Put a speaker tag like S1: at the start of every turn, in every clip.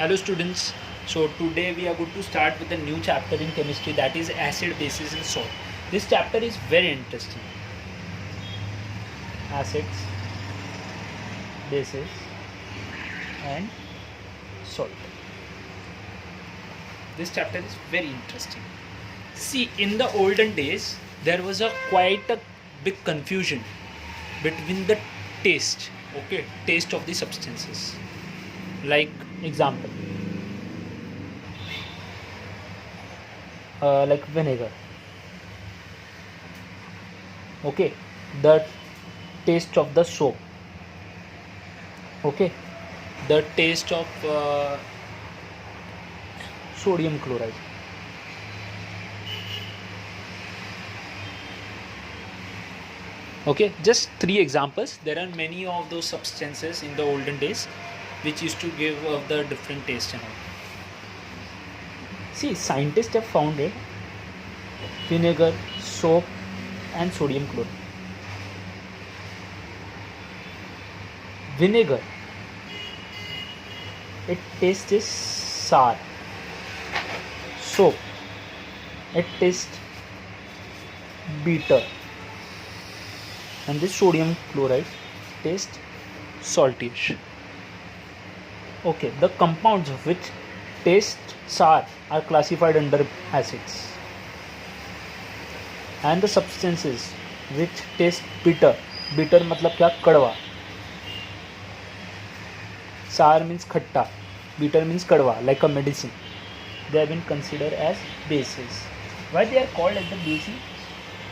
S1: Hello students. So today we are going to start with a new chapter in chemistry, that is acid, bases and salt. This chapter is very interesting. Acids, bases and salt. This chapter is very interesting. See, in the olden days there was quite a big confusion between the taste of the substances. Like example, like vinegar. The taste of the soap. The taste of sodium chloride. Just three examples. There are many of those substances in the olden days which used to give the different taste and all. See, scientists have found it: vinegar, soap and sodium chloride. Vinegar, it tastes is sour. Soap, it tastes bitter. And this sodium chloride tastes saltish. The compounds which taste sour are classified under acids, and the substances which taste bitter मतलब क्या? कड़वा. Sour means खट्टा, bitter means कड़वा, like a medicine. They have been considered as bases. Why they are called as the bases?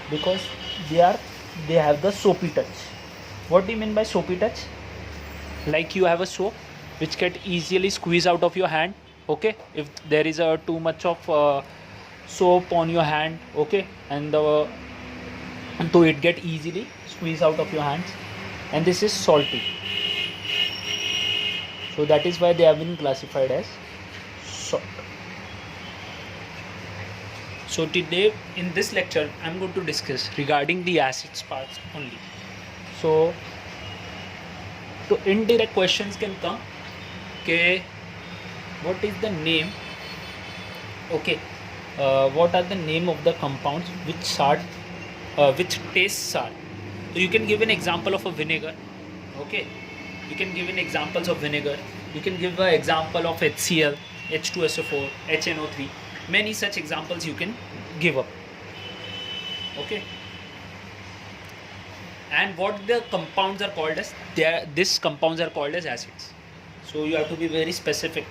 S1: Because they have the soapy touch. What do you mean by soapy touch? Like you have a soap which get easily squeezed out of your hand. If there is too much of soap on your hand, and so it get easily squeezed out of your hands, and this is salty. So that is why they have been classified as salt. So today in this lecture I am going to discuss regarding the acids parts only. So indirect questions can come. What is the name? What are the name of the compounds which taste sour? So you can give an example of a vinegar. You can give an examples of vinegar. You can give an example of HCl, H2SO4, HNO3. Many such examples you can give up. And what the compounds are called as? These compounds are called as acids. So you have to be very specific.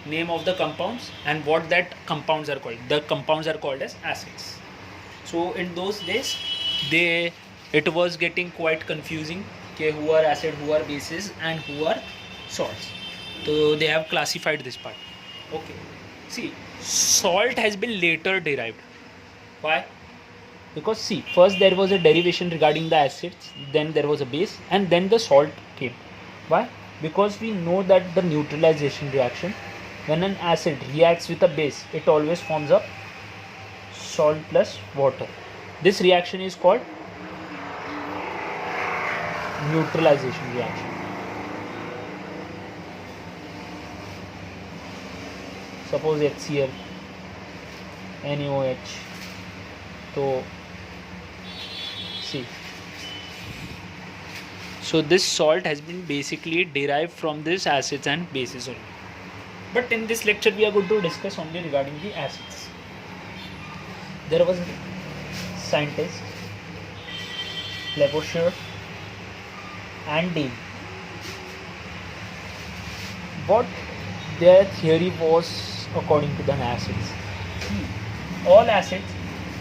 S1: Name of the compounds and what that compounds are called. The compounds are called as acids. So in those days, it was getting quite confusing. Who are acid, who are bases, and who are salts. So they have classified this part. See, salt has been later derived. Why? Because see, first there was a derivation regarding the acids, then there was a base, and then the salt came. Why? Because we know that the neutralization reaction, when an acid reacts with a base, it always forms a salt plus water. This reaction is called neutralization reaction. Suppose HCl, NaOH. So see, so this salt has been basically derived from this acids and bases only. But in this lecture we are going to discuss only regarding the acids. There was a scientist, Lavoisier and Davy. What their theory was according to the acids? All acids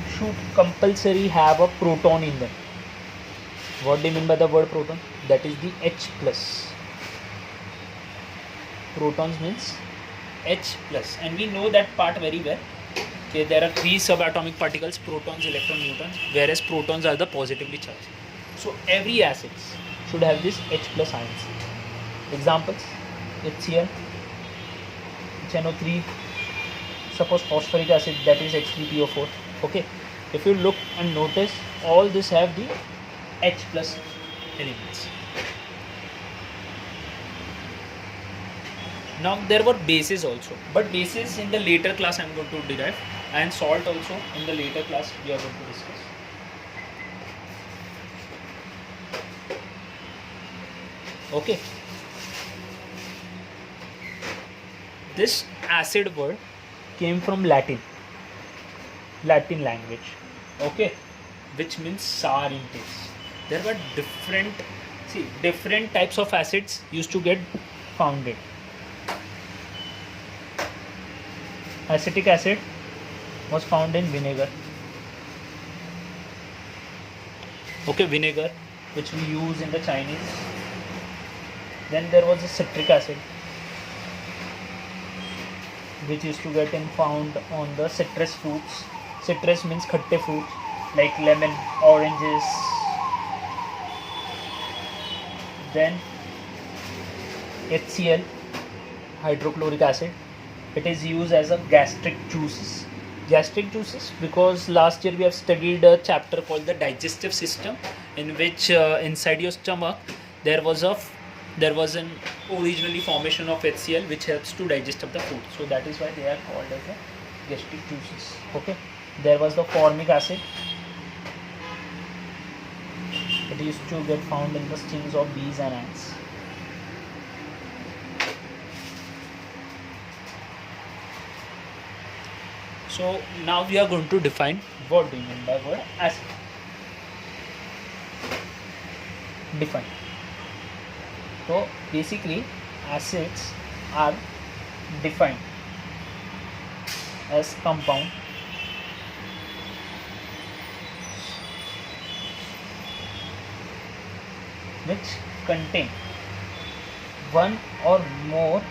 S1: should compulsory have a proton in them. What do you mean by the word proton? That is the H plus. Protons means H plus, and we know that part very well. There are three subatomic particles: protons, electrons, neutrons, whereas protons are the positively charged. So every acid should have this H plus ions. Examples: HCl, HNO3, suppose phosphoric acid, that is H3PO4. If you look and notice, all this have the H plus elements. Now there were bases also, but bases in the later class I'm going to derive, and salt also in the later class we are going to discuss. Okay. This acid word came from Latin language, okay, which means sour in taste. There were different types of acids used to get founded. Acetic acid was found in vinegar, okay, vinegar which we use in the Chinese. Then there was a citric acid which used to get found on the citrus fruits. Citrus means khatte fruits like lemon, oranges. Then HCl, hydrochloric acid. It is used as a gastric juices. Gastric juices because last year we have studied a chapter called the digestive system, in which inside your stomach there was an originally formation of HCl which helps to digest of the food. So that is why they are called as the gastric juices. Okay. There was the formic acid. It used to get found in the stings of bees and ants. So now we are going to define what do you mean by word acid. Define. So basically acids are defined as compound which contain one or more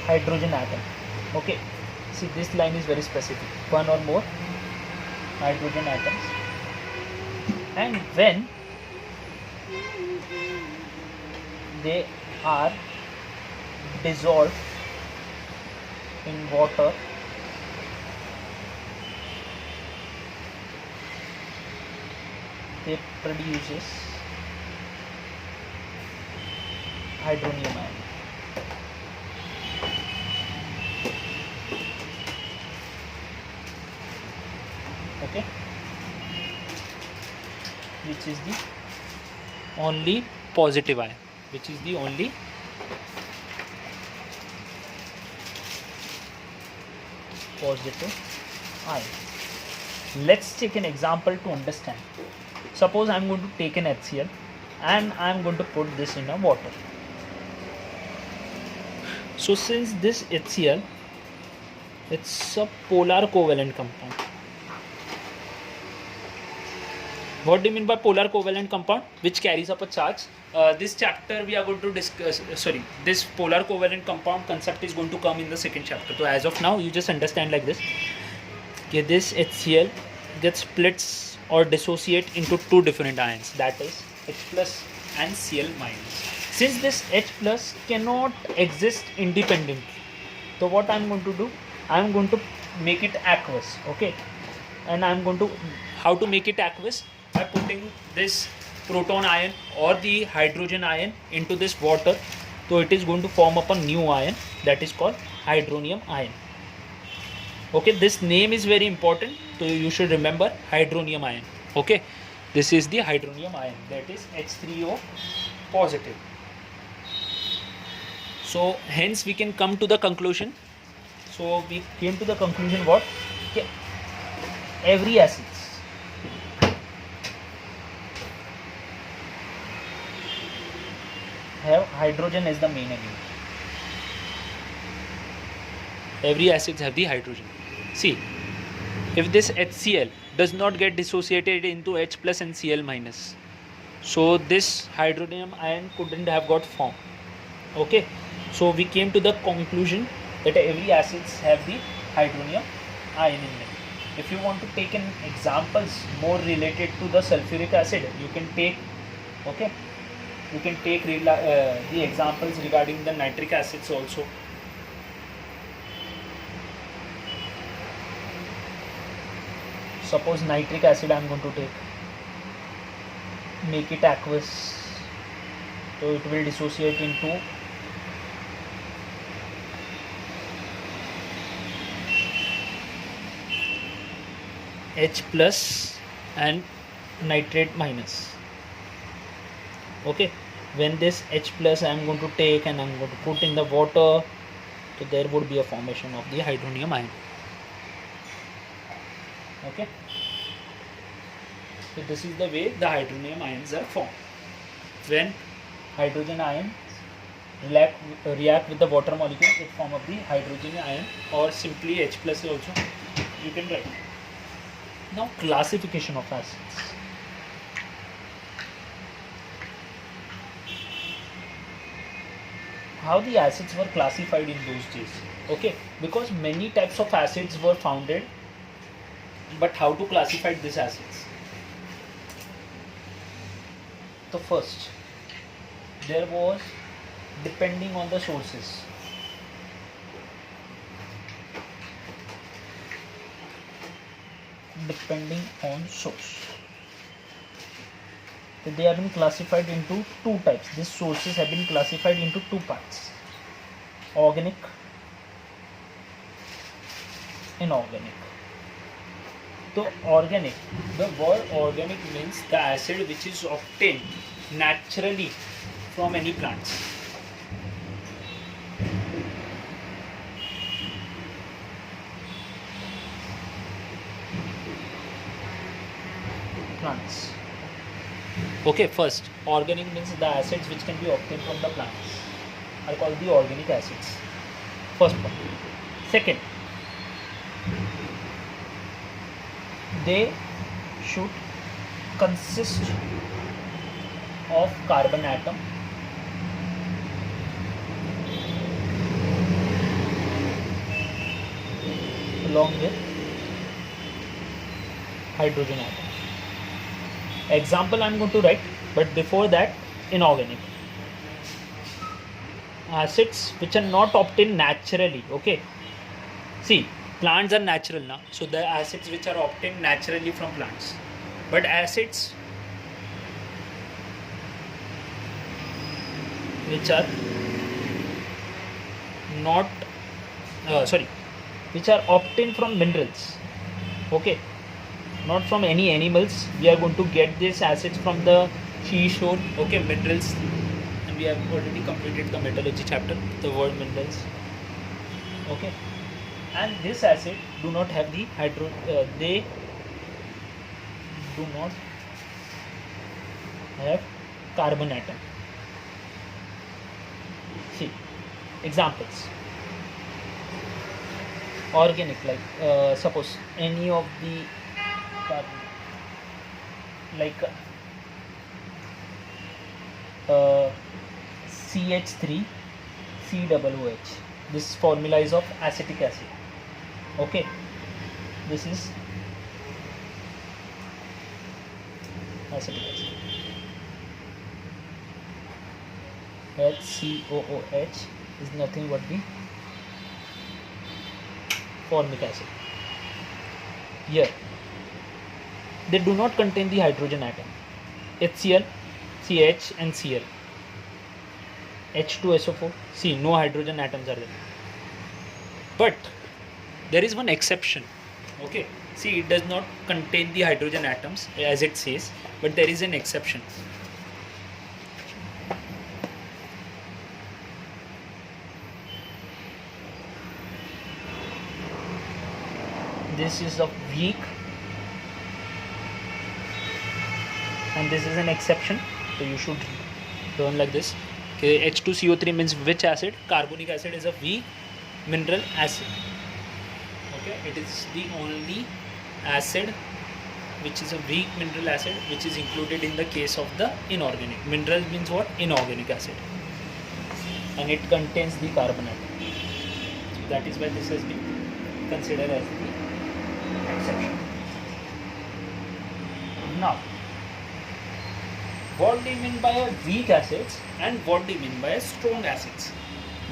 S1: hydrogen atom. Okay, see this line is very specific, one or more hydrogen atoms, and when they are dissolved in water, they produces hydronium ion. Okay, which is the only positive ion, which is the only positive ion. Let's take an example to understand. Suppose I am going to take an HCl and I am going to put this in a water. So since this HCl, it's a polar covalent compound. What do you mean by polar covalent compound? Which carries up a charge. This chapter we are going to discuss, this polar covalent compound concept is going to come in the second chapter. So as of now, you just understand like this. Okay, this HCl gets splits or dissociate into two different ions, that is H plus and Cl minus. Since this H plus cannot exist independently, so what I am going to do, I am going to make it aqueous. Okay, and I am going to, how to make it aqueous? By putting this proton ion or the hydrogen ion into this water. So it is going to form up a new ion that is called hydronium ion. Okay, this name is very important, so you should remember hydronium ion. Okay, this is the hydronium ion, that is H3O positive. So hence we can come to the conclusion. So we came to the conclusion what? Okay, every acid have hydrogen as the main element. Every acids have the hydrogen. See, if this HCl does not get dissociated into H plus and Cl minus, so this hydronium ion couldn't have got formed. Okay, so we came to the conclusion that every acids have the hydronium ion in them. If you want to take an examples more related to the sulfuric acid, you can take, okay, you can take the examples regarding the nitric acids also. Suppose nitric acid I am going to take, make it aqueous, so it will dissociate into H plus and nitrate minus. Okay, when this H plus I am going to take and I am going to put in the water, so there would be a formation of the hydronium ion. Okay, so this is the way the hydronium ions are formed. When hydrogen ions react with the water molecule, it form of the hydrogen ion, or simply H plus also you can write. Now classification of acids. How the acids were classified in those days? Okay, because many types of acids were founded, but how to classify these acids? So first, there was depending on the sources. Depending on source. So they have been classified into two types. These sources have been classified into two parts: organic, inorganic. So organic, the word organic means the acid which is obtained naturally from any plants. Plants. Okay, first, organic means the acids which can be obtained from the plants are called the organic acids. First point. Second, they should consist of carbon atom along with hydrogen atom. Example I am going to write, but before that, inorganic. Acids which are not obtained naturally. Okay. See, plants are natural now, so the acids which are obtained naturally from plants. But acids which are not, which are obtained from minerals. Okay. Not from any animals. We are going to get this acids from the seashore. Okay, minerals, and we have already completed the metallurgy chapter, the word minerals. Okay, and this acid do not have the they do not have carbon atom. See, examples. Organic, like suppose any of the carbon, like CH3 COOH. This formula is of acetic acid. Okay, this is acetic acid. HCOOH is nothing but the formic acid. Here they do not contain the hydrogen atom. HCl, CH and Cl. H2SO4. See, no hydrogen atoms are there. But there is one exception. Okay. See, it does not contain the hydrogen atoms as it says, but there is an exception. This is of weak, and this is an exception, so you should learn like this. Okay, H2CO3 means which acid? Carbonic acid is a weak mineral acid. Okay, it is the only acid which is a weak mineral acid which is included in the case of the inorganic. Mineral means what? Inorganic acid, and it contains the carbon atom. So that is why this has been considered as the exception. Now, what do you mean by a weak acids and what do you mean by a strong acids?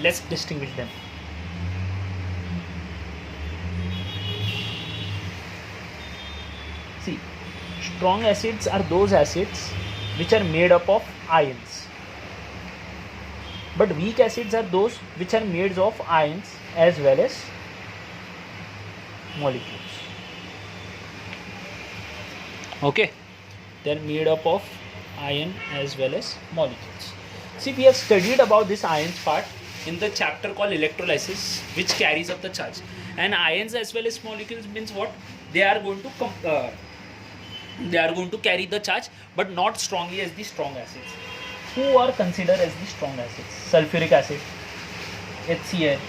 S1: Let's distinguish them. See, strong acids are those acids which are made up of ions, but weak acids are those which are made of ions as well as molecules. Okay, they're made up of iron as well as molecules. See, we have studied about this ions part in the chapter called electrolysis, which carries up the charge. And ions as well as molecules means what? They are going to carry the charge, but not strongly as the strong acids. Who are considered as the strong acids? Sulfuric acid, HCl.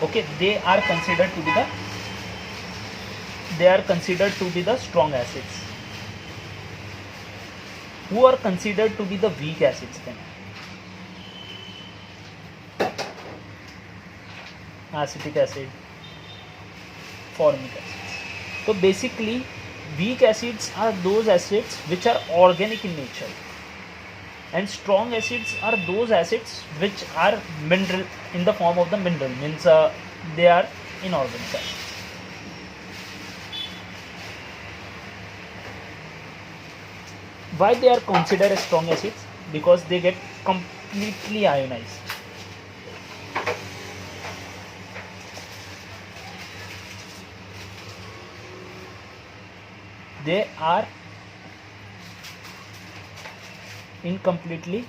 S1: Okay, they are considered to be the strong acids. Who are considered to be the weak acids then? Acetic acid, formic acids. So basically, weak acids are those acids which are organic in nature, and strong acids are those acids which are mineral in the form of the mineral, means they are inorganic acids. Why they are considered as strong acids? Because they get completely ionized. They are incompletely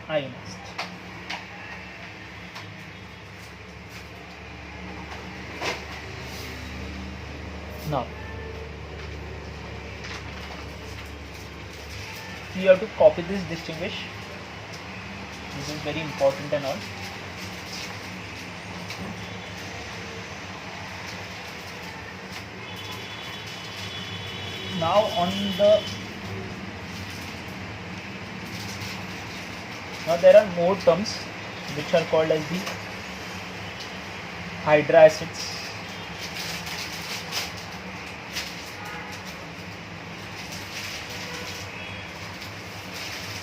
S1: ionized. Now, you have to copy this, distinguish. This is very important and all. Now there are more terms which are called as the hydra acids.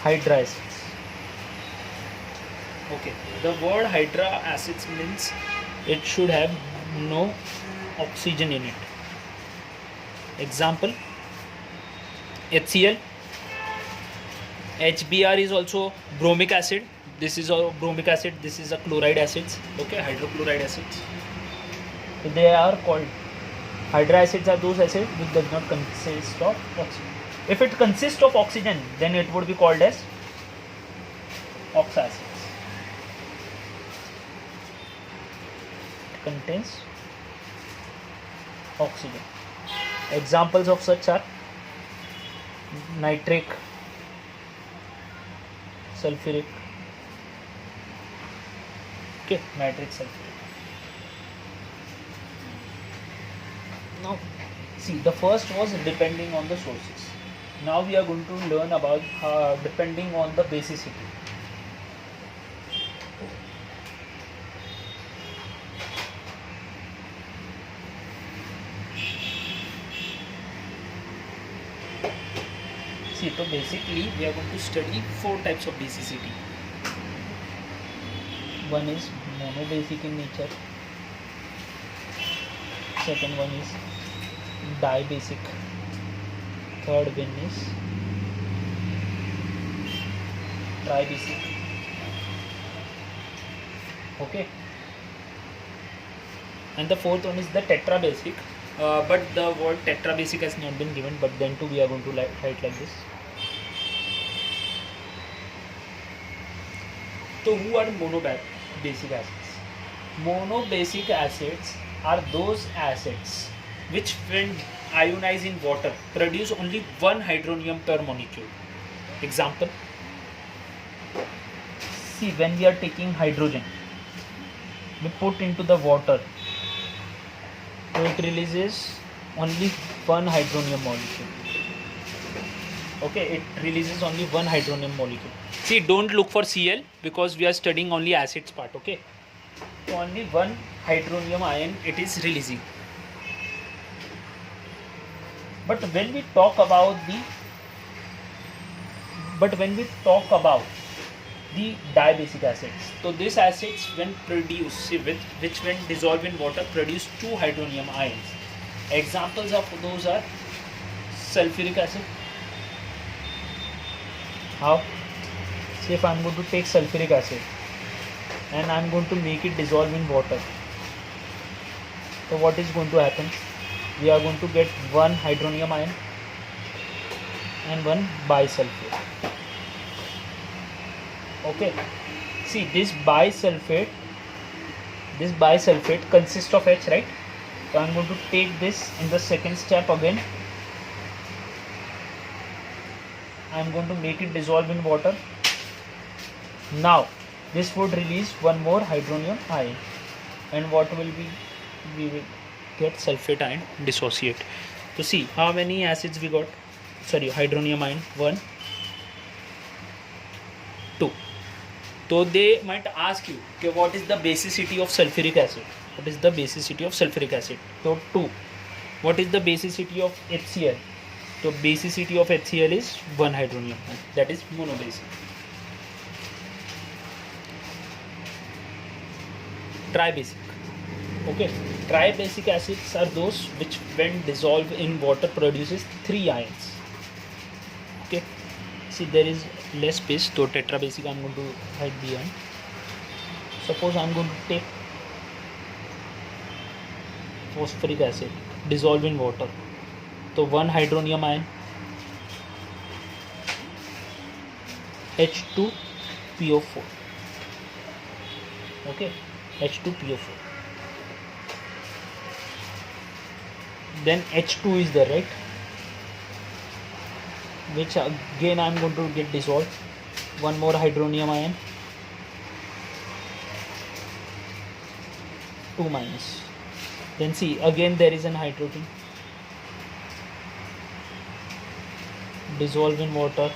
S1: Hydra acids. Okay, the word hydra acids means it should have no oxygen in it. Example, HCl. HBr is also bromic acid. This is a bromic acid. This is a chloride acids. Okay, hydrochloride acids. So they are called hydra acids. Are those acids which does not consist of oxygen. If it consists of oxygen, then it would be called as oxacids. It contains oxygen. Examples of such are nitric, sulfuric. Okay, nitric, sulfuric. Now, see, the first was depending on the sources. Now we are going to learn about depending on the basicity. See, so basically we are going to study 4 types of basicity. One is monobasic in nature. Second one is dibasic. Third one is tribasic. Okay. And the fourth one is the tetrabasic. But the word tetrabasic has not been given, but then too we are going to write like this. So who are monobasic acids? Monobasic acids are those acids which, when ionized in water, produce only one hydronium per molecule. Example, see, when we are taking hydrogen, we put into the water, so it releases only one hydronium molecule. Okay, it releases only one hydronium molecule. See, don't look for Cl because we are studying only acids part. Okay, so only one hydronium ion it is releasing. But when we talk about the dibasic acids, so these acids when produced, which when dissolved in water produce 2 hydronium ions. Examples of those are sulfuric acid. How? See, if I am going to take sulfuric acid and I am going to make it dissolve in water, so what is going to happen? we are going to get one hydronium ion and one bisulfate. Okay, see this bisulfate consists of H, right? So I am going to take this in the second step again. I am going to make it dissolve in water. Now this would release one more hydronium ion, and what will be, we will get sulfate ion dissociate. So see how many acids we got, sorry, hydronium ion, 1, 2. So they might ask you, okay, what is the basicity of sulfuric acid? What is the basicity of sulfuric acid? So 2. What is the basicity of HCl? So basicity of HCl is 1 hydronium, that is monobasic. Tribasic. Okay, tribasic acids are those which when dissolved in water produces 3 ions. Okay, see there is less space, so tetrabasic I am going to write the ion. Suppose I am going to take phosphoric acid, dissolve in water. So 1 hydronium ion, H2PO4. Okay, H2PO4. Then H2 is there, right? Which again I am going to get dissolved. One more hydronium ion, 2 minus. Then see again there is an hydrogen, dissolve in water,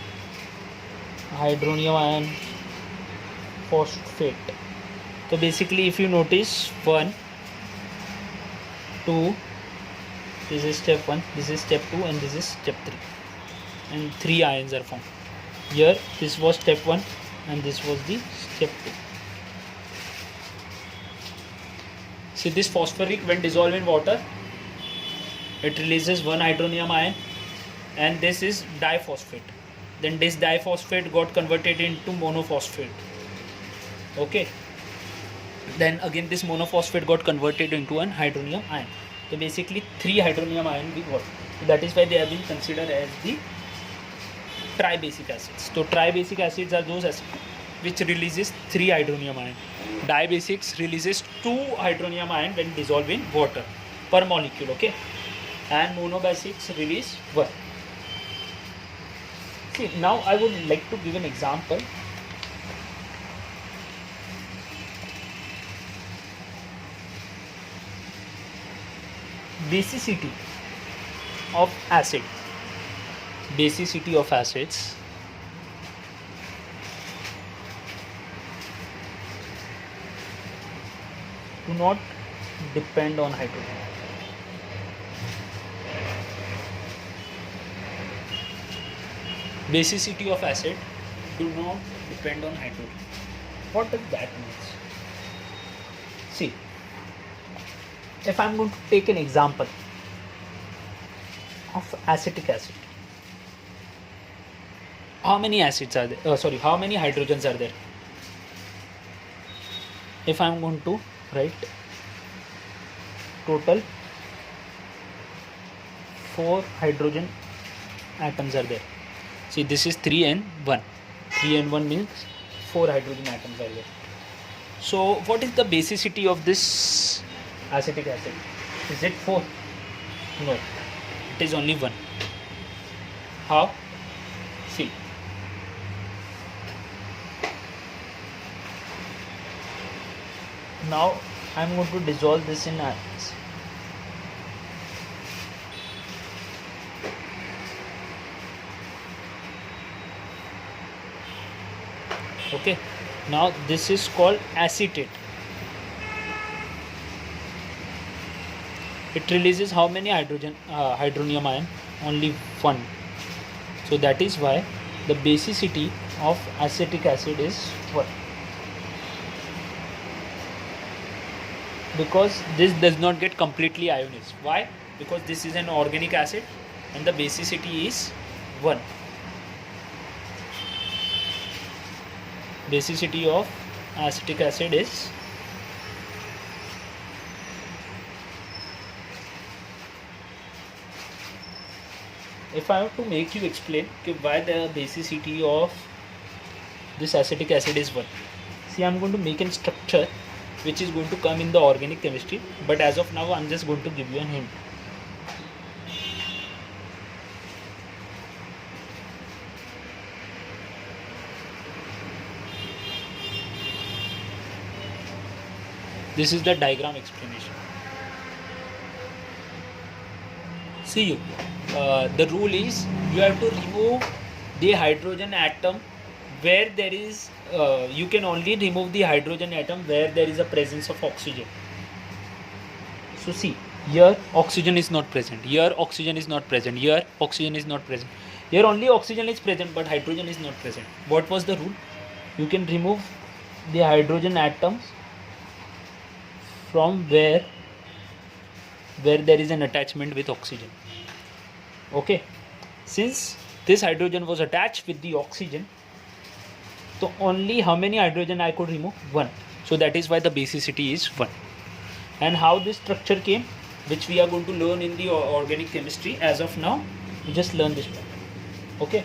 S1: hydronium ion, phosphate. So basically if you notice 1, 2, this is step 1, this is step 2, and this is step 3, and 3 ions are formed. Here this was step 1 and this was the step 2. See this phosphoric when dissolved in water, it releases 1 hydronium ion, and this is diphosphate. Then this diphosphate got converted into monophosphate. Okay, then again this monophosphate got converted into an hydronium ion. So basically 3 hydronium ion we got. So that is why they have been considered as the tribasic acids. So tribasic acids are those acids which releases 3 hydronium ion. Dibasics releases 2 hydronium ion when dissolved in water per molecule. Okay, and monobasics release 1. See, now I would like to give an example. Basicity of acid. Basicity of acids. Do not depend on hydrogen. Basicity of acid do not depend on hydrogen. What does that mean? See, if I am going to take an example of acetic acid, how many acids are there? How many hydrogens are there? If I am going to write total 4 hydrogen atoms are there. See, this is 3 and 1. 3 and 1 means 4 hydrogen atoms are there. So what is the basicity of this acetic acid? Is it 4? No, it is only 1. How? See, now I am going to dissolve this in ions. Okay, now this is called acetate. It releases how many hydronium ion? Only 1. So that is why the basicity of acetic acid is 1. Because this does not get completely ionized. Why? Because this is an organic acid and the basicity is 1. Basicity of acetic acid is if I have to make you explain why the basicity of this acetic acid is 1. See, I'm going to make a structure which is going to come in the organic chemistry, but as of now I'm just going to give you a hint. This is the diagram explanation. See, the rule is you have to remove the hydrogen atom where there is you can only remove the hydrogen atom where there is a presence of oxygen. So see, here oxygen is not present, here oxygen is not present, here oxygen is not present, here only oxygen is present but hydrogen is not present. What was the rule? You can remove the hydrogen atoms from where there is an attachment with oxygen. Okay, since this hydrogen was attached with the oxygen, so only how many hydrogen I could remove? 1. So that is why the basicity is 1. And how this structure came, which we are going to learn in the organic chemistry. As of now, we just learn this part. Okay,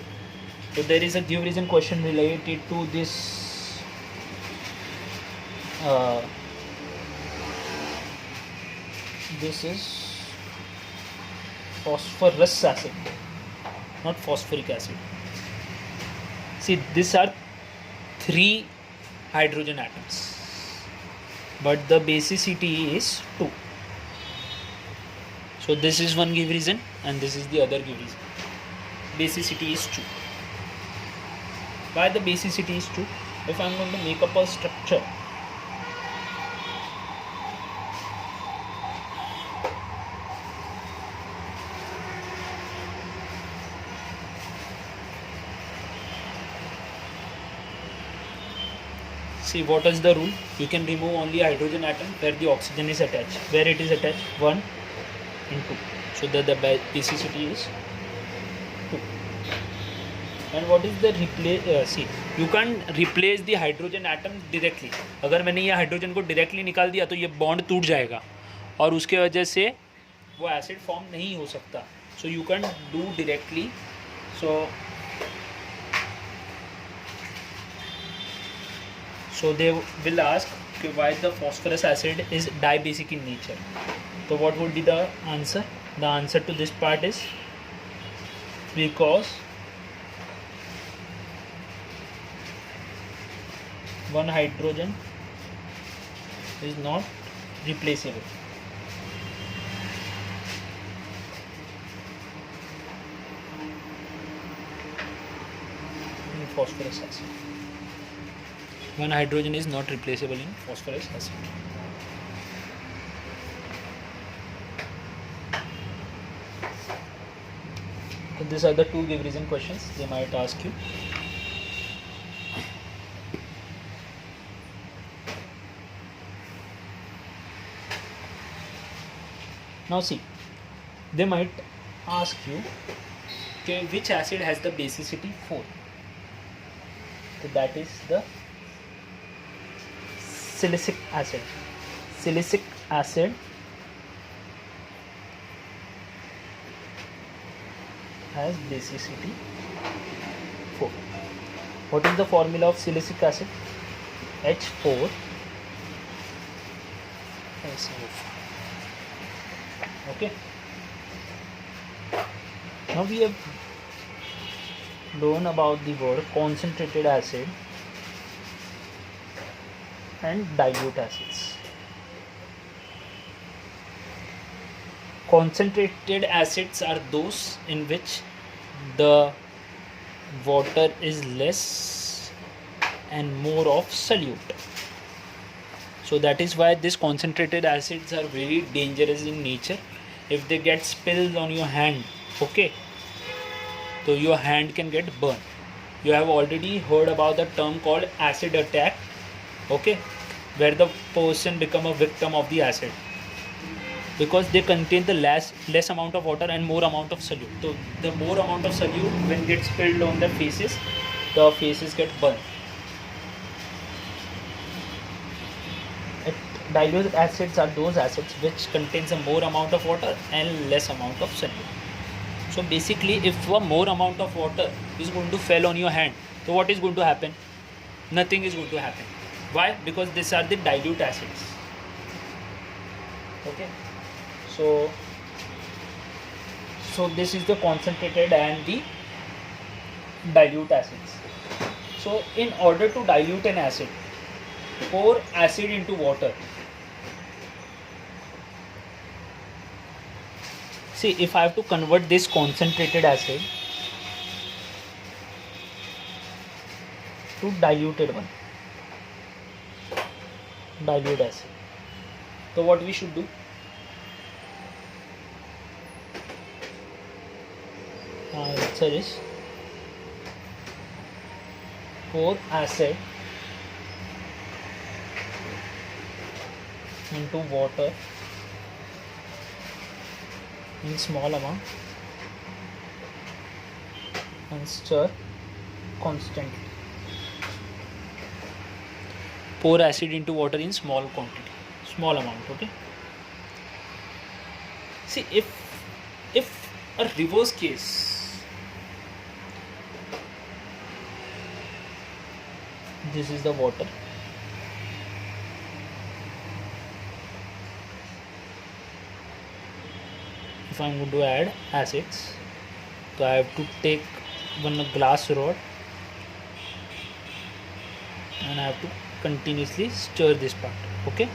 S1: so there is a give reason question related to this this is phosphorus acid, not phosphoric acid. See, these are 3 hydrogen atoms, but the basicity is 2. So this is one give reason and this is the other give reason. Basicity is 2. Why the basicity is 2? If I am going to make up a structure, see, what is the rule? You can remove only hydrogen atom where the oxygen is attached. Where it is attached? 1 and 2. So the basicity is 2. And what is the replace? See, you can't replace the hydrogen atom directly. अगर मैंने ये hydrogen को directly निकाल दिया तो ये bond टूट जाएगा और उसके वजह से वो एसिड फॉर्म नहीं हो सकता. So you can do directly. So they will ask why the phosphorus acid is dibasic in nature. So what would be the answer? The answer to this part is because one hydrogen is not replaceable. In phosphorus acid. One hydrogen is not replaceable in phosphorus acid. So these are the 2 give reason questions they might ask you. Now see, they might ask you, okay, which acid has the basicity 4? So that is the silicic acid. Silicic acid has basicity 4. What is the formula of silicic acid? H4 SO4. Okay. Now we have learned about the word concentrated acid and dilute acids. Concentrated acids are those in which the water is less and more of solute. So that is why these concentrated acids are very dangerous in nature. If they get spilled on your hand, okay, so your hand can get burned. You have already heard about the term called acid attack, okay, where the person become a victim of the acid because they contain the less amount of water and more amount of solute. So the more amount of solute when gets spilled on the faces get burned. Dilute acids are those acids which contains a more amount of water and less amount of solute. So basically, if a more amount of water is going to fall on your hand, so what is going to happen? Nothing is going to happen. Why? Because these are the dilute acids. Okay. So this is the concentrated and the dilute acids. So in order to dilute an acid, pour acid into water. See, if I have to convert this concentrated acid to diluted one, dilute acid, so what we should do? Answer is pour acid into water in small amount and stir constantly. Pour acid into water in small quantity, small amount. Okay. See, if a reverse case, this is the water. If I am going to add acids, so I have to take one glass rod and I have to continuously stir this part. Okay,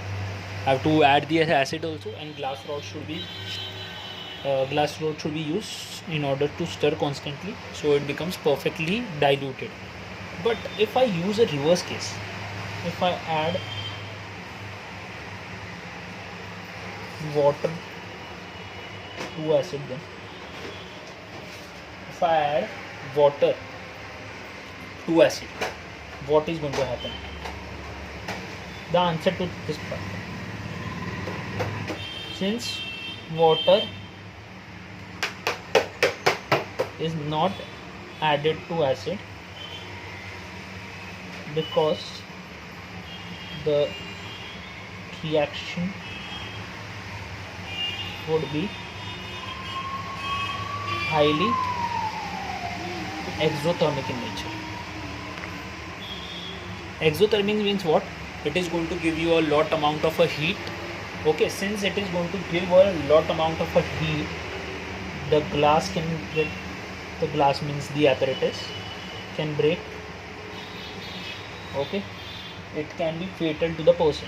S1: I have to add the acid also, and glass rod should be used in order to stir constantly, so it becomes perfectly diluted. But if I use a reverse case, if I add water to acid, then if I add water to acid, what is going to happen? The answer to this part, since water is not added to acid, because the reaction would be highly exothermic in nature. Exothermic means what? It is going to give you a lot amount of a heat. Okay, since it is going to give a lot amount of a heat, the glass can get, the glass means the apparatus can break. Okay, it can be fatal to the person.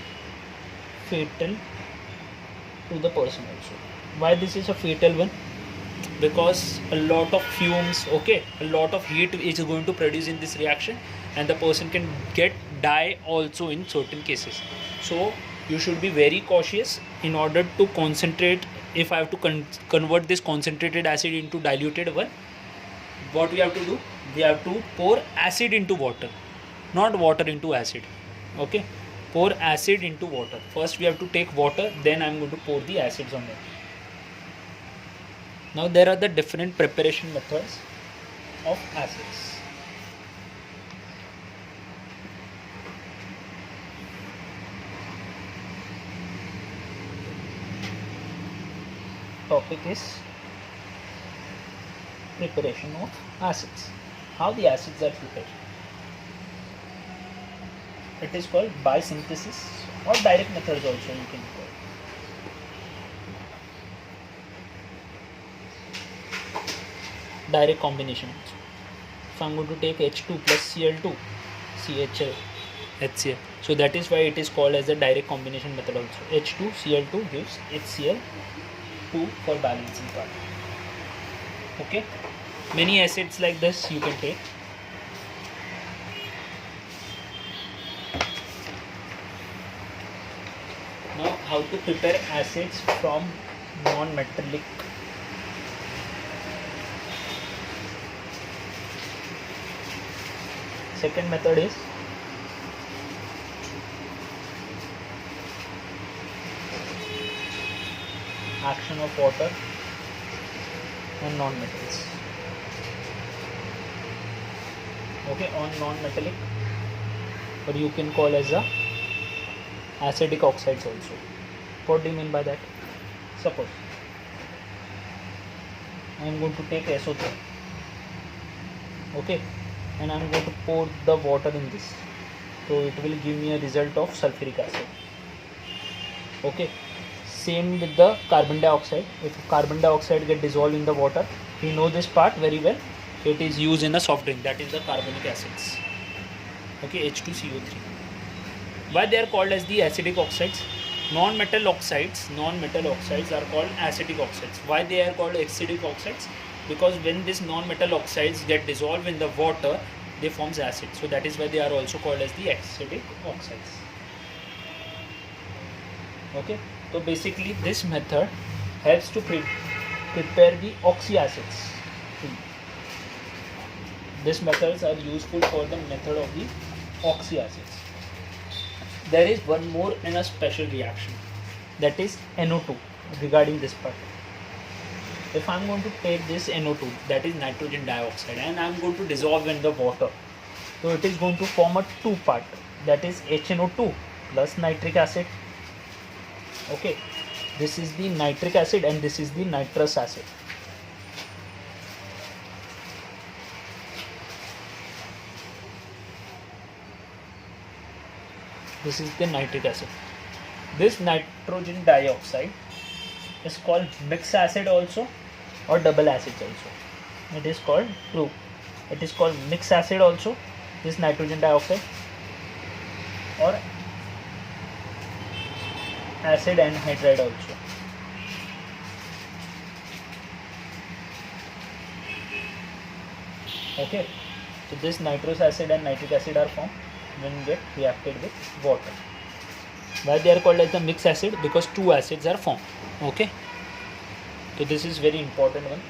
S1: Fatal to the person also. Why this is a fatal one? Because a lot of fumes, okay, a lot of heat is going to produce in this reaction, and the person can die also in certain cases. So you should be very cautious in order to concentrate. If I have to convert this concentrated acid into diluted one, what we have to do? We have to pour acid into water, not water into acid. Okay, pour acid into water. First we have to take water, then I am going to pour the acids on it. Now there are the different preparation methods of acids. Topic is preparation of acids. How the acids are prepared? It is called biosynthesis, or direct methods also you can call. Direct combination also. If I am going to take H2 plus Cl2, CHL, HCl. So that is why it is called as the direct combination method also. H2 Cl2 gives HCl2 for balancing part. Okay. Many acids like this you can take. Now how to prepare acids from non-metallic. Second method is action of water on non-metals. Okay, on non-metallic, or you can call as a acidic oxides also. What do you mean by that? Suppose I am going to take SO3. Okay, and I am going to pour the water in this, so it will give me a result of sulfuric acid. Okay, same with the carbon dioxide. If carbon dioxide get dissolved in the water, we know this part very well. It is used in a soft drink, that is the carbonic acids. Okay, H2CO3. Why they are called as the acidic oxides? Non-metal oxides are called acidic oxides. Why they are called acidic oxides? Because when these non-metal oxides get dissolved in the water, they forms acid. So that is why they are also called as the acidic oxides. Okay, so basically this method helps to prepare the oxyacids. These methods are useful for the method of the oxyacids. There is one more in a special reaction, that is NO2. Regarding this part, if I am going to take this NO2, that is nitrogen dioxide, and I am going to dissolve in the water, so it is going to form a two part, that is HNO2 plus nitric acid. Okay, this is the nitric acid and this is the nitrous acid. This is the nitric acid. This nitrogen dioxide is called mixed acid also, or double acid also. It is called mixed acid also, this nitrogen dioxide, or acid anhydride also. Okay, so this nitrous acid and nitric acid are formed when get reacted with water. Why they are called as the mixed acid? Because two acids are formed. Okay, so this is very important one.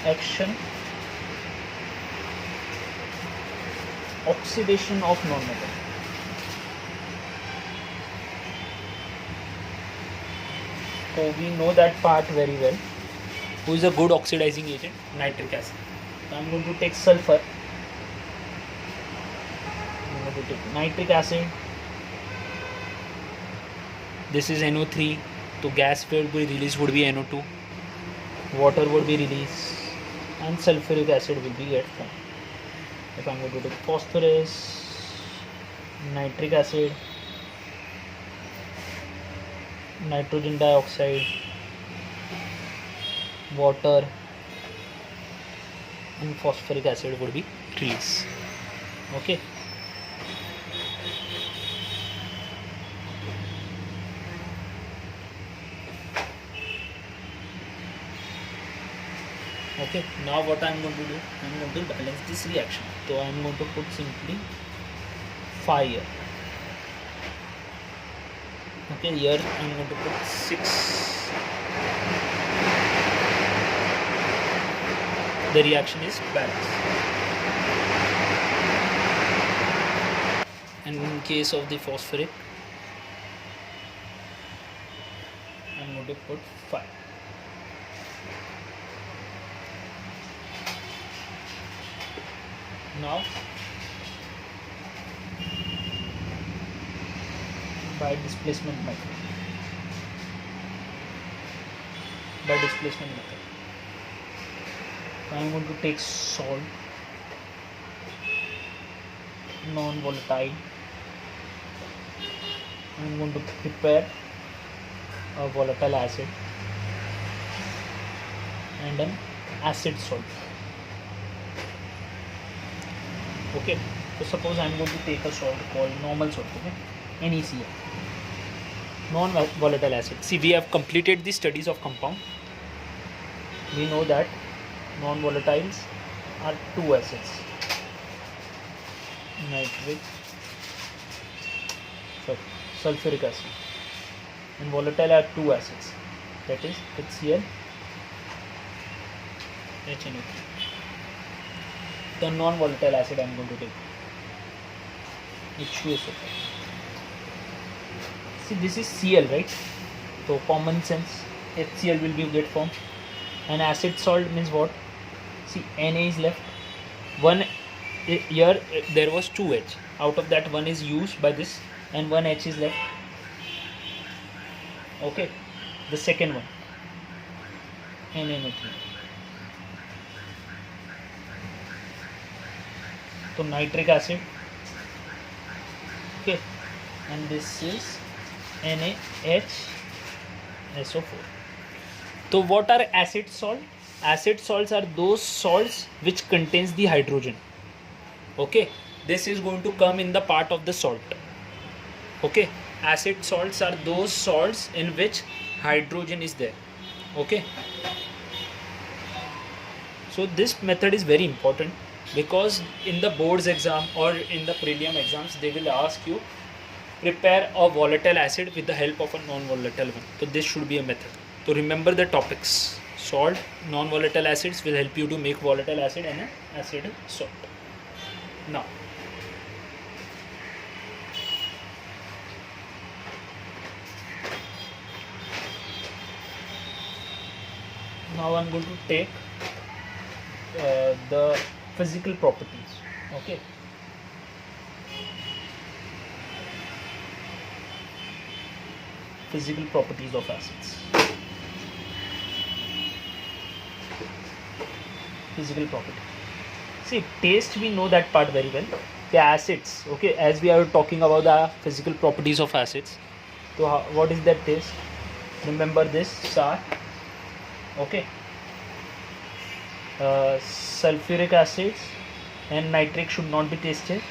S1: Action, oxidation of non-metal. So we know that part very well. Who is a good oxidizing agent? Nitric acid. So I am going to take sulfur. I am going to take nitric acid. This is NO3. So gas will be released would be NO2. Water would be released, and sulfuric acid will be get formed. If I am going to take phosphorus, nitric acid, nitrogen dioxide, water, and phosphoric acid would be released. Okay. Okay, now what I am going to do, I am going to balance this reaction. So I am going to put simply fire. Okay, here I am going to put 6. The reaction is balanced. And in case of the phosphoric, I am going to put 5. Now by displacement method, I am going to take salt, non-volatile. I am going to prepare a volatile acid and an acid salt. Okay, so suppose I am going to take a salt called normal salt, okay, NaCl, non-volatile acid. See, we have completed the studies of compound. We know that non-volatiles are 2 acids, sulfuric acid, and volatile are 2 acids, that is HCl, HNO3. The non-volatile acid I am going to take H2SO4. See, this is Cl, right? So common sense, HCl will be get formed. And acid salt means what? See, Na is left. One here there was 2H. Out of that, one is used by this, and 1 H is left. Okay, the second one, NaNO3. So nitric acid, okay, and this is NaHSO4. So what are acid salt? Acid salts are those salts which contains the hydrogen. Okay, this is going to come in the part of the salt. Okay, acid salts are those salts in which hydrogen is there. Okay, so this method is very important because in the boards exam or in the prelim exams they will ask you prepare a volatile acid with the help of a non-volatile one. So this should be a method. So remember the topics. Salt, non-volatile acids will help you to make volatile acid and an acid salt. Now I'm going to take the physical properties. Okay, physical properties of acids. Physical property. See, taste we know that part very well. The acids, okay, as we are talking about the physical properties of acids. So what is that taste? Remember this sour. Okay, sulfuric acids and nitric should not be tasted.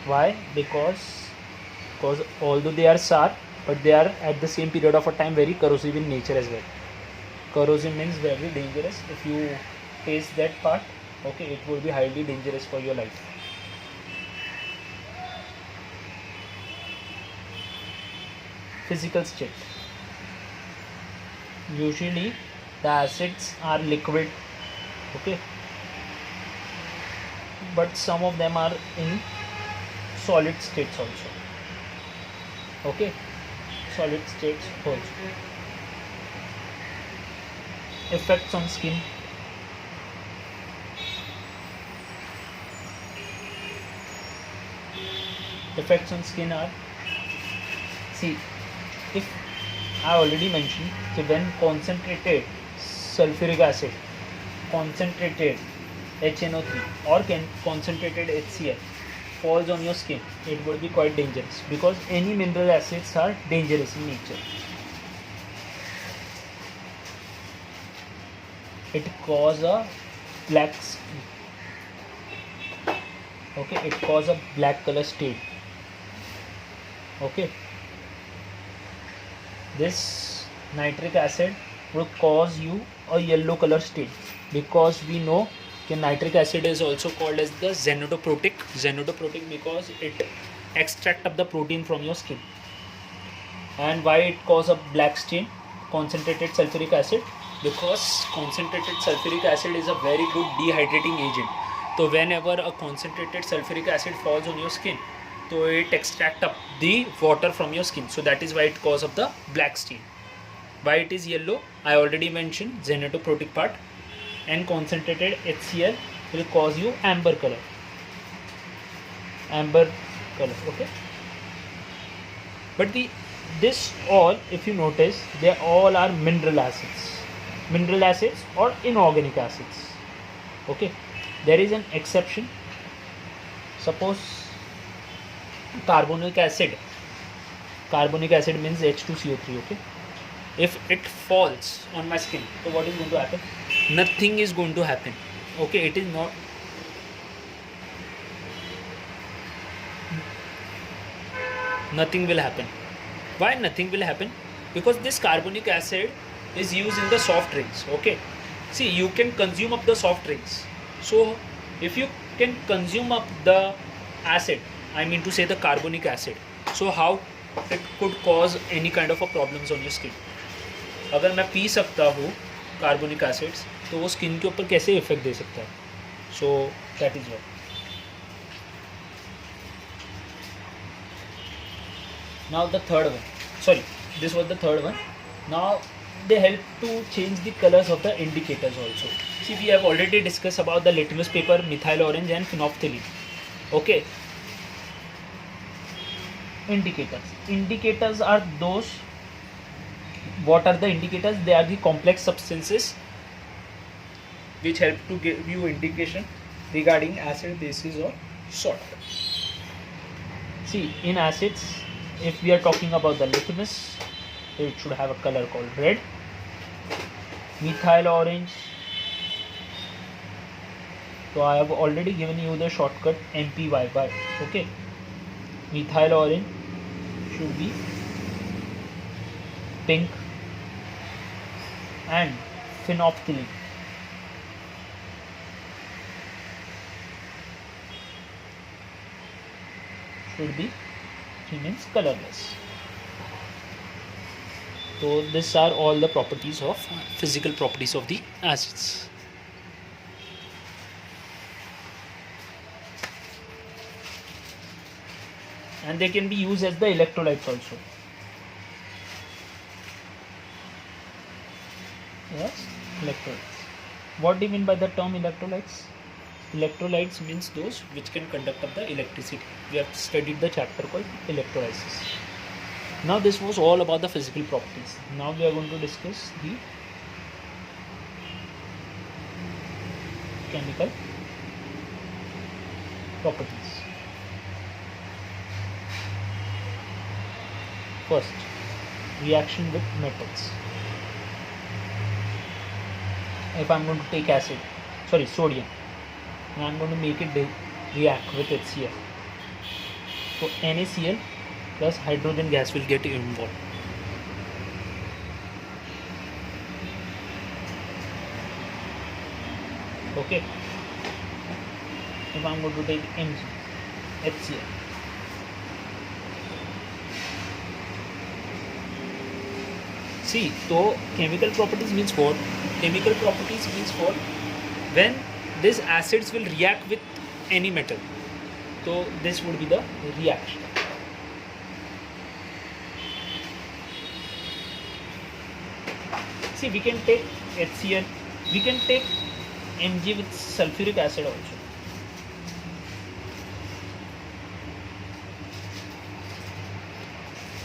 S1: Why? Because although they are sour, but they are at the same period of a time very corrosive in nature as well. Corrosive means very dangerous. If you taste that part, okay, it will be highly dangerous for your life. Physical state. Usually the acids are liquid, okay, but some of them are in solid states also. Okay, solid states also. Effects on skin. Effects on skin are, see, if I already mentioned, so when concentrated sulfuric acid, concentrated HNO3 or concentrated HCl falls on your skin, it would be quite dangerous because any mineral acids are dangerous in nature. It causes a black skin. Okay, it causes a black color stain. Okay, this nitric acid will cause you a yellow color stain because we know that nitric acid is also called as the xenotoprotic because it extract up the protein from your skin. And why it cause a black stain? Concentrated sulfuric acid, because concentrated sulfuric acid is a very good dehydrating agent. So whenever a concentrated sulfuric acid falls on your skin, so it extract up the water from your skin. So that is why it cause of the black stain. Why it is yellow? I already mentioned xenotoprotic part. And concentrated HCl will cause you amber color. Okay. But this all, if you notice, they all are mineral acids or inorganic acids. Okay. There is an exception. Suppose carbonic acid means H2CO3. Okay, if it falls on my skin, so what is going to happen? Nothing is going to happen. Okay, it is not, nothing will happen. Why nothing will happen? Because this carbonic acid is used in the soft drinks. Okay, see, you can consume up the soft drinks. So if you can consume up the acid, I mean to say the carbonic acid, so how it could cause any kind of a problems on your skin? अगर मैं P सकता हूँ carbonic acids, तो वो skin के ऊपर कैसे effect दे सकता है? So that is why. Now the third one. Sorry, this was the third one. Now they help to change the colors of the indicators also. See, we have already discussed about the litmus paper, methyl orange and phenolphthalein. Okay. Indicators are those What are the indicators? They are the complex substances which help to give you indication regarding acid, bases or salt. See, in acids, if we are talking about the litmus, it should have a color called red. Methyl orange. So I have already given you the shortcut MPYY. Okay. Methyl orange should be pink, and phenolphthalein should be remains colorless. So these are all the properties of physical properties of the acids. And they can be used as the electrolytes also. Yes, electrolytes. What do you mean by the term electrolytes? Electrolytes means those which can conduct up the electricity. We have studied the chapter called electrolysis. Now this was all about the physical properties. Now we are going to discuss the chemical properties. First, reaction with metals. If I am going to take sodium, and I am going to make it react with HCl. So NaCl plus hydrogen gas will get involved. Okay. If I am going to take Mg, HCl. See, so chemical properties means what? Chemical properties means what? When these acids will react with any metal. So this would be the reaction. See, we can take HCl, we can take Mg with sulfuric acid also.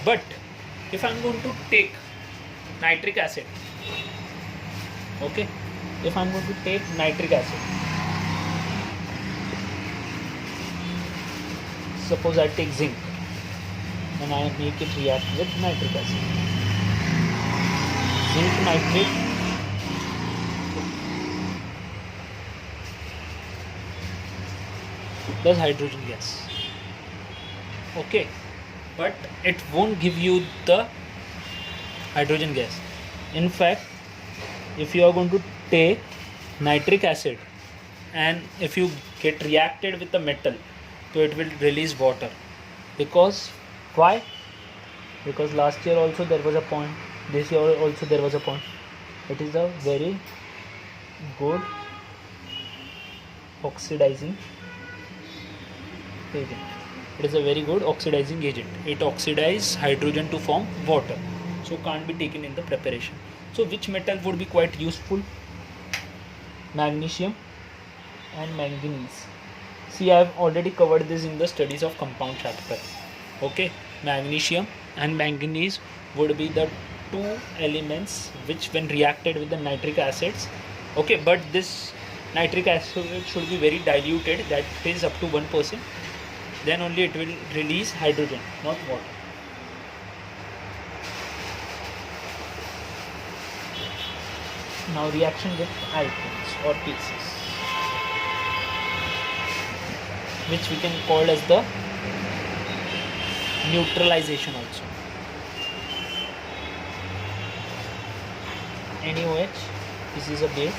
S1: But if I am going to take nitric acid, okay, if I am going to take nitric acid, suppose I take zinc and I make it react with nitric acid. Zinc nitrate plus hydrogen gas. Okay, but it won't give you the hydrogen gas. In fact, if you are going to take nitric acid and if you get reacted with the metal, so it will release water. Because why? Because last year also there was a point, this year also there was a point. It is a very good oxidizing agent. It is a very good oxidizing agent. It oxidizes hydrogen to form water. So can't be taken in the preparation. So which metal would be quite useful? Magnesium and manganese. See, I have already covered this in the studies of compound chapter. Okay, magnesium and manganese would be the two elements which when reacted with the nitric acids, okay, but this nitric acid should be very diluted, that is up to 1%, then only it will release hydrogen, not water. Now reaction with alkanes or bases, which we can call as the neutralization also. NaOH, this is a base,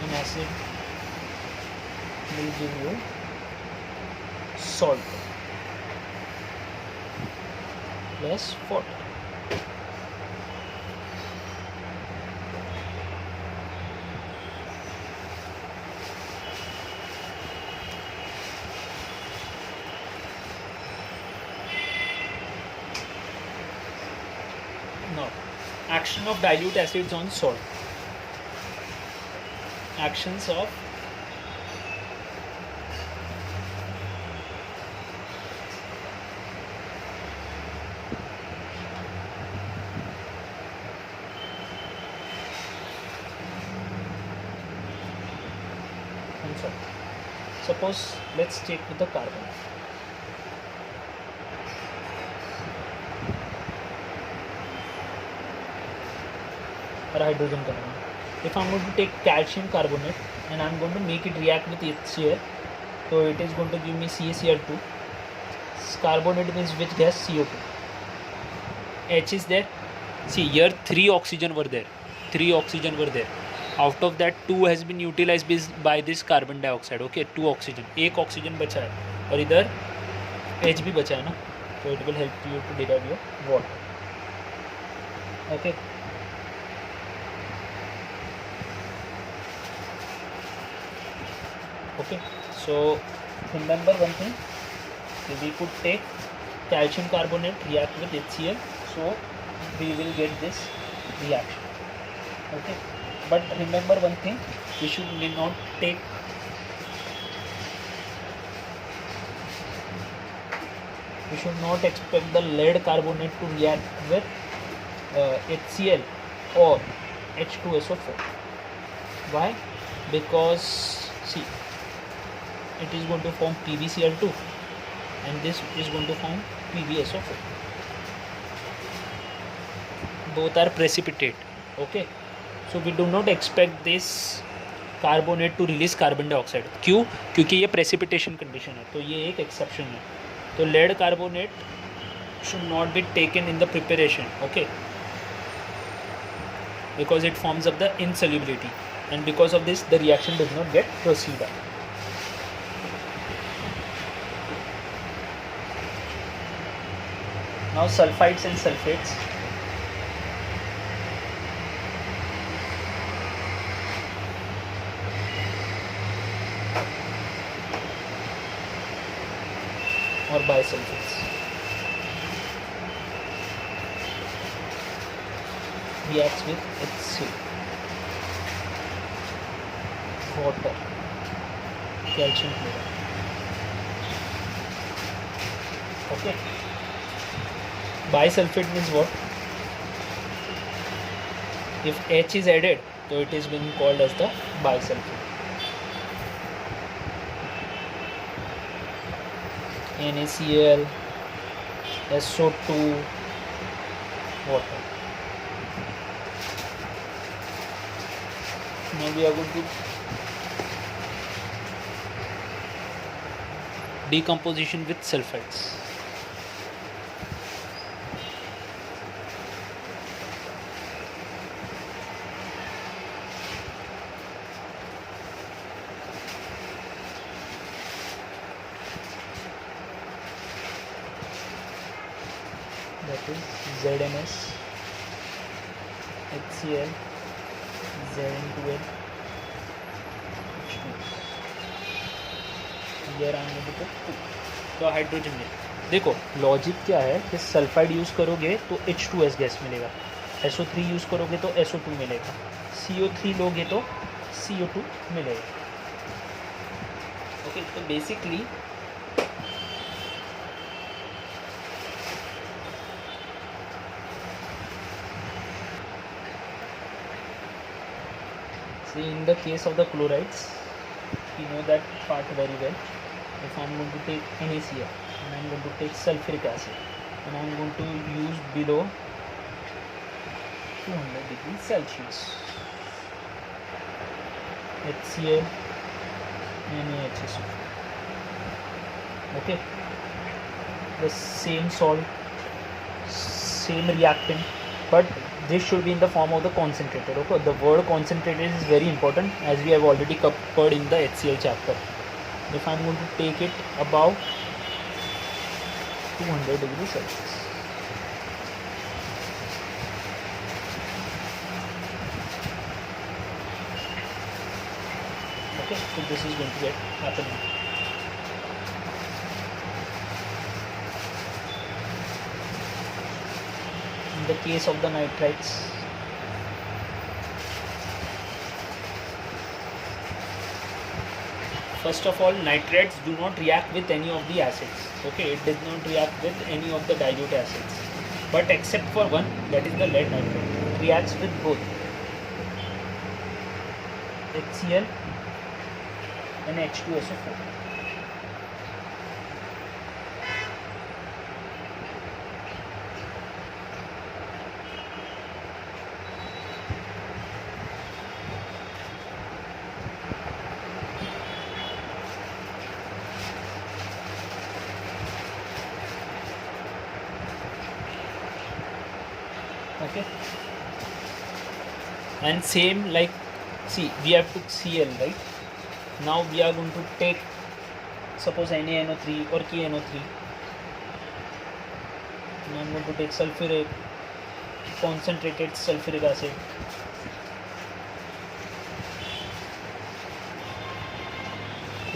S1: and acid will give you salt plus water. Now, action of dilute acids on salt. Actions of suppose let's check with the carbon. Or hydrogen carbon. If I'm going to take calcium carbonate and I'm going to make it react with HCl, so it is going to give me CaCl2. Carbonate means which gas? CO2. H is there. See here 3 oxygen were there. 3 oxygen were there. Out of that 2 has been utilized by this carbon dioxide. Okay, 2 oxygen. 1 oxygen बचा है और इधर H भी बचा है ना, so it will help you to derive your water. Okay. Okay, so remember one thing, we could take calcium carbonate react with HCl, so we will get this reaction. Okay, but remember one thing, we should not take expect the lead carbonate to react with HCl or H2SO4. Why? Because see, it is going to form PbCl2 and this is going to form PbSO4. Both are precipitate. Okay, so we do not expect this carbonate to release carbon dioxide. क्यों? क्योंकि ये precipitation condition है, तो ये एक exception है. तो lead carbonate should not be taken in the preparation. Okay, because it forms up the insolubility, and because of this the reaction does not get proceeded. Now sulfides and sulfates. Or bisulfates. Reacts with HCl, water, calcium chloride. Okay. Bisulfate means what? If H is added, so it is being called as the bisulfate. NaCl, SO2, water. Now we are going to decomposition with sulfides. That is ZNS, HCl, Zn2l, H2. Here I am going to put 2. तो hydrogen में देखो logic क्या है कि sulphide use करोगे तो H2S gas मिलेगा, SO3 use करोगे तो SO2 मिलेगा, CO3 लोगे तो CO2 मिलेगा. ओके, तो basically in the case of the chlorides, you know that part very well. If I am going to take NaCl and I am going to take sulfuric acid and I am going to use below 200 degrees Celsius, HCl, NaHSO. Okay, the same salt, same reactant, but this should be in the form of the concentrated. Okay, the word concentrated is very important, as we have already covered in the HCl chapter. If I am going to take it above 200 degrees Celsius. Okay, so this is going to get happening. In the case of the nitrites, first of all, nitrates do not react with any of the acids. Okay, it does not react with any of the dilute acids, but except for one, that is the lead nitrate. It reacts with both HCl and H2SO4. Okay. And same like, see, we have took Cl, right? Now we are going to take, suppose NaNO3 or KNO3. Now I'm going to take sulfuric, concentrated sulfuric acid.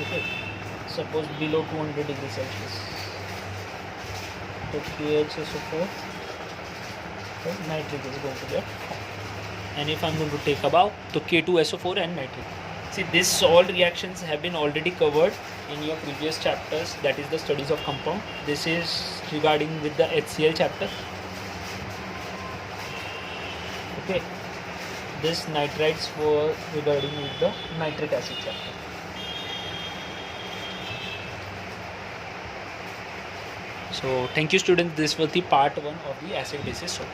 S1: Okay. Suppose below 200 degrees Celsius. So KHSO4, so nitric is going to get. And if I'm going to take above, so K2SO4 and nitric. See, this all reactions have been already covered in your previous chapters, that is the studies of compound. This is regarding with the HCl chapter. Okay, this nitrites were regarding with the nitric acid chapter. So thank you students, this was the part 1 of the acid basis soap.